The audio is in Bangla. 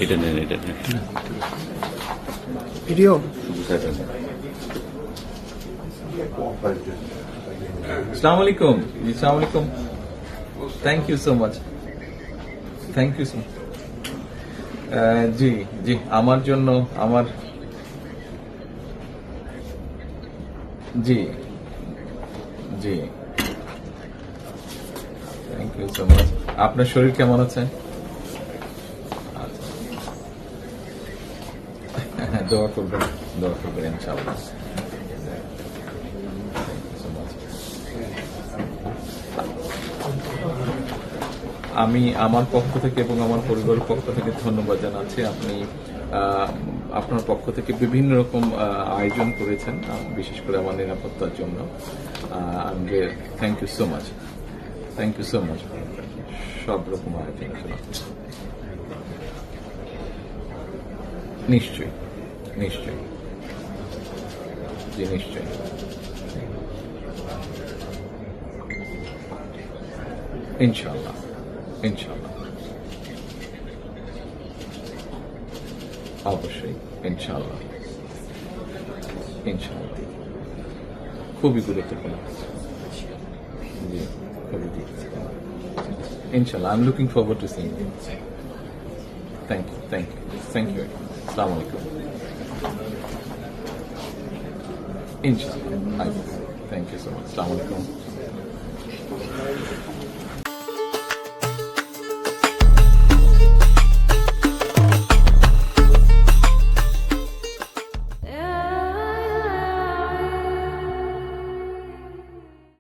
এটা নেন, এটা নেন। ভিডিও अस्सलाम वालेकुम जी, अस्सलाम वालेकुम। Thank you so much, thank you so জি জি, আমার জন্য আমার জি জি, থ্যাংক ইউ সো মাচ। আপনার শরীর কেমন আছে? দোয়া করবেন, দোয়া করবেন ইনশাআল্লাহ। আমি আমার পক্ষ থেকে এবং আমার পরিবারের পক্ষ থেকে ধন্যবাদ জানাচ্ছি। আপনি আপনার পক্ষ থেকে বিভিন্ন রকম আয়োজন করেছেন, বিশেষ করে আমার নিরাপত্তার জন্য। Thank you so much, thank you so much. সব রকম আয়োজনের জন্য নিশ্চয়ই, নিশ্চয়ই, জি নিশ্চয়ই। ইনশাআল্লাহ, ইনশাআল্লাহ, অবশ্যই, ইনশাআল্লাহ, ইনশাআল্লাহ। খুবই গুরুত্বপূর্ণ, জি খুবই গুরুত্বপূর্ণ। ইনশাআল্লাহ, I am looking forward to seeing you. Thank you, thank you, thank you. আসসালামু আলাইকুম। ইনশাআল্লাহ, থ্যাংক ইউ সো মাচ। আসসালামু আলাইকুম।